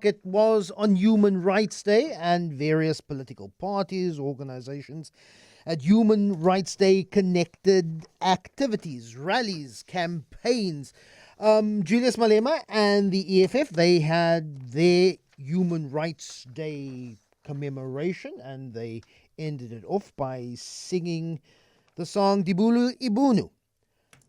It was on Human Rights Day, and various political parties, organizations at Human Rights Day connected activities, rallies, campaigns. Julius Malema and the EFF, they had their Human Rights Day commemoration, and they ended it off by singing the song Dibulu Ibunu.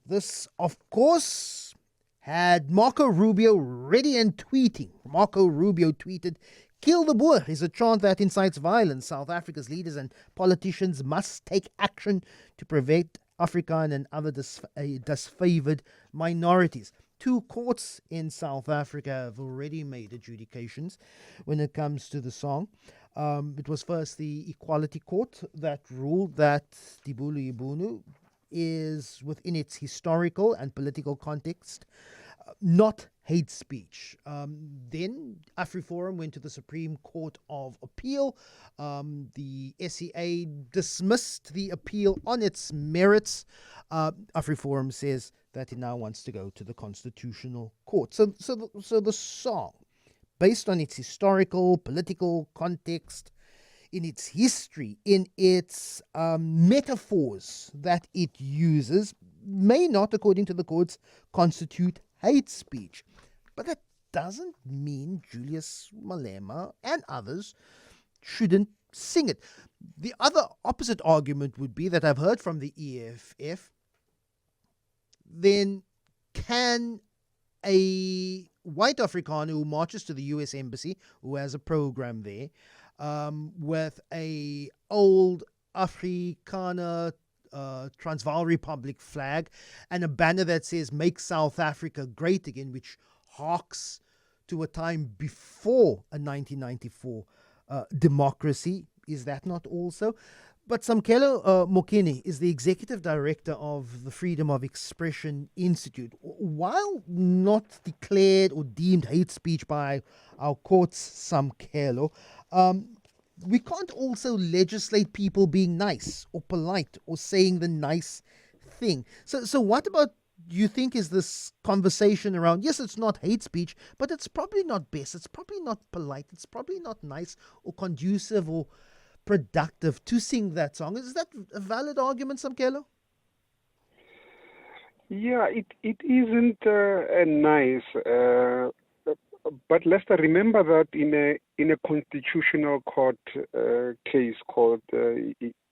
This, of course, had Marco Rubio ready and tweeting. Marco Rubio tweeted, "Kill the Boer" is a chant that incites violence. South Africa's leaders and politicians must take action to prevent African and other disfavored minorities. Two courts in South Africa have already made adjudications when it comes to the song. It was first the Equality Court that ruled that Dibulu Ibunu is, within its historical and political context, not hate speech. Then AfriForum went to the Supreme Court of Appeal. The SCA dismissed the appeal on its merits. AfriForum says that it now wants to go to the Constitutional Court. So the song, based on its historical, political context, in its history, in its metaphors that it uses, may not, according to the courts, constitute hate speech. But that doesn't mean Julius Malema and others shouldn't sing it. The other opposite argument would be that I've heard from the EFF, then can a white Afrikaner who marches to the US Embassy, who has a program there, with a old Afrikaner Transvaal Republic flag and a banner that says "Make South Africa Great Again," which harks to a time before a 1994 democracy. Is that not also? But Samkelo Mokhine is the executive director of the Freedom of Expression Institute. While not declared or deemed hate speech by our courts, Samkelo, we can't also legislate people being nice or polite or saying the nice thing. So what about, do you think, is this conversation around, yes, it's not hate speech, but it's probably not best, it's probably not polite, it's probably not nice or conducive or productive to sing that song? Is that a valid argument, Samkelo? Yeah, it isn't nice. But Lester, remember that in a constitutional court case called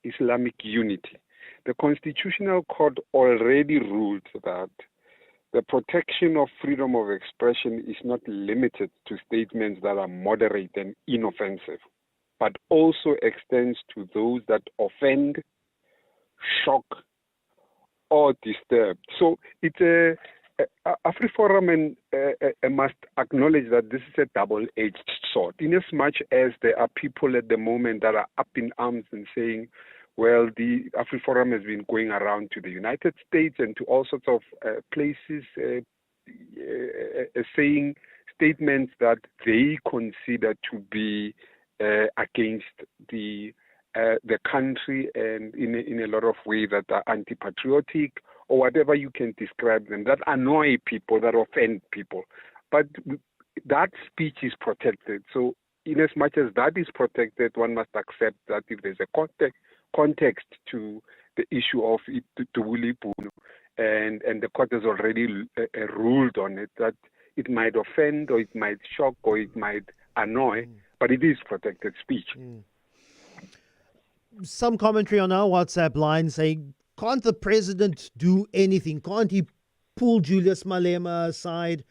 Islamic Unity, the constitutional court already ruled that the protection of freedom of expression is not limited to statements that are moderate and inoffensive, but also extends to those that offend, shock, or disturb. So it's AfriForum must acknowledge that this is a double-edged sword, in as much as there are people at the moment that are up in arms and saying, well, the AfriForum has been going around to the United States and to all sorts of places saying statements that they consider to be against the country, and in a lot of ways that are anti-patriotic or whatever you can describe them, that annoy people, that offend people. But that speech is protected. So in as much as that is protected, one must accept that if there's a context to the issue of Dibulu Ibunu, and the court has already ruled on it, that it might offend or it might shock or it might annoy, but it is protected speech. Some commentary on our WhatsApp line saying, can't the president do anything? Can't he pull Julius Malema aside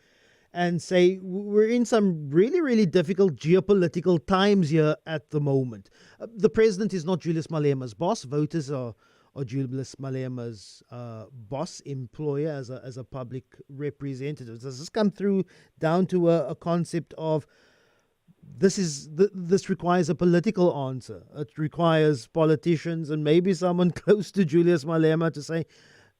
and say, we're in some really, really difficult geopolitical times here at the moment? The president is not Julius Malema's boss. Voters are Julius Malema's boss, employer, as a public representative. Does this come through down to a concept of this requires a political answer? It requires politicians and maybe someone close to Julius Malema to say,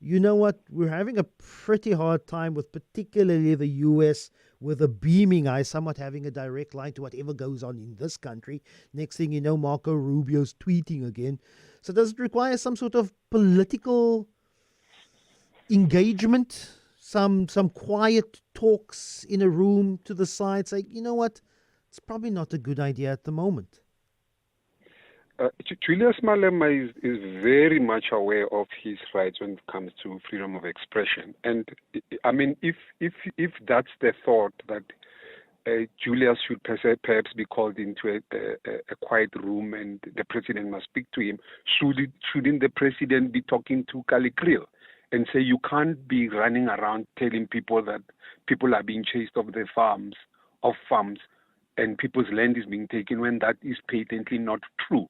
you know what, we're having a pretty hard time with particularly the US, with a beaming eye, somewhat having a direct line to whatever goes on in this country. Next thing you know, Marco Rubio's tweeting again. So does it require some sort of political engagement, some quiet talks in a room to the side, saying, you know what, It's probably not a good idea at the moment. Julius Malema is very much aware of his rights when it comes to freedom of expression. And I mean, if that's the thought that Julius should perhaps be called into a quiet room and the president must speak to him, shouldn't the president be talking to Kali Kriel and say you can't be running around telling people that people are being chased off their farms, and people's land is being taken when that is patently not true?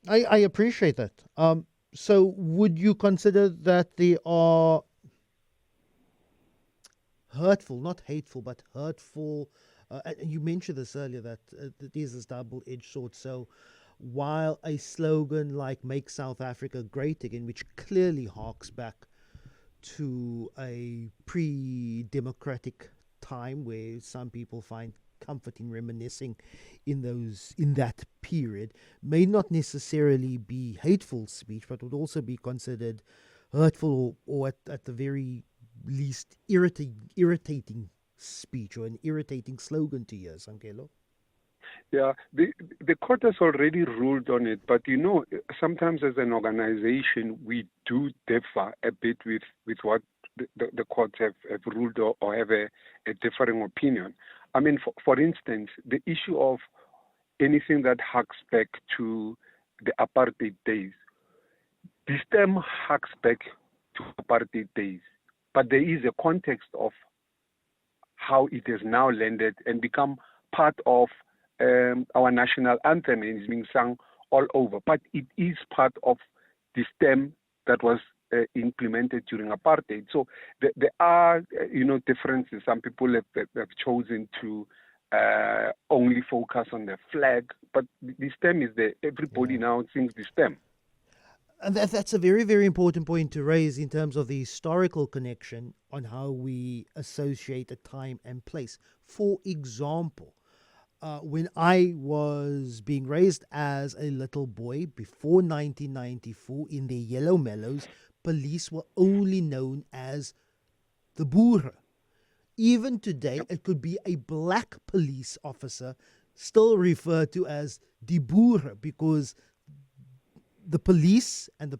I appreciate that. So would you consider that they are hurtful, not hateful, but hurtful? And you mentioned this earlier, that there's this double-edged sword. So while a slogan like "Make South Africa Great Again," which clearly harks back to a pre-democratic time where some people find comfort in reminiscing in that period, may not necessarily be hateful speech, but would also be considered hurtful, or at the very least irritating speech, or an irritating slogan to hear, Samkelo. Yeah, the court has already ruled on it, but sometimes as an organization, we do differ a bit with what the courts have ruled, or have a differing opinion. I mean, for instance, the issue of anything that harks back to the apartheid days, this term harks back to apartheid days, but there is a context of how it has now landed and become part of our national anthem, and is being sung all over. But it is part of the stem that was implemented during apartheid. So there are, differences. Some people have chosen to only focus on the flag, but the stem is there. Everybody now sings the stem. And that's a very, very important point to raise in terms of the historical connection on how we associate a time and place. For example, when I was being raised as a little boy before 1994 in the Yellow Mellows, police were only known as the Boer. Even today, it could be a black police officer still referred to as the Boer, because the police and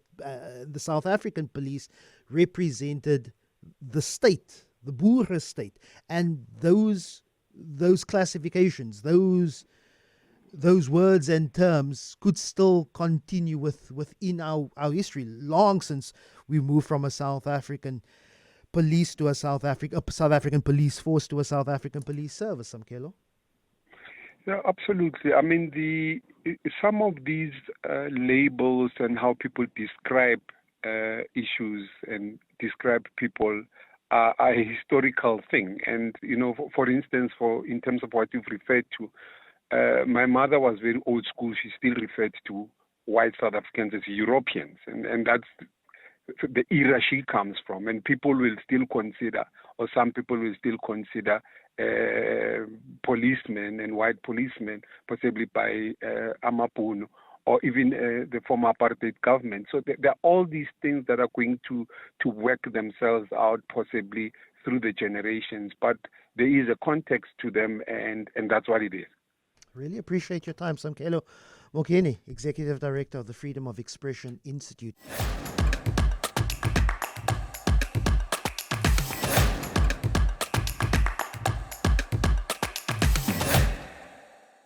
the South African police represented the state, the Boer state, and those classifications, those words and terms could still continue within our history, long since we moved from a South African police to a South African police force to a South African police service, Samkelo. Yeah, absolutely. I mean, some of these labels and how people describe issues and describe people are a historical thing. And, for instance, in terms of what you've referred to, my mother was very old school. She still referred to white South Africans as Europeans. And that's the era she comes from. And people will still consider, or some people will still consider, policemen and white policemen, possibly by Amapuno, or even the former apartheid government. So there are all these things that are going to work themselves out, possibly through the generations. But there is a context to them, and that's what it is. Really appreciate your time, Samkelo Mokhine, Executive Director of the Freedom of Expression Institute.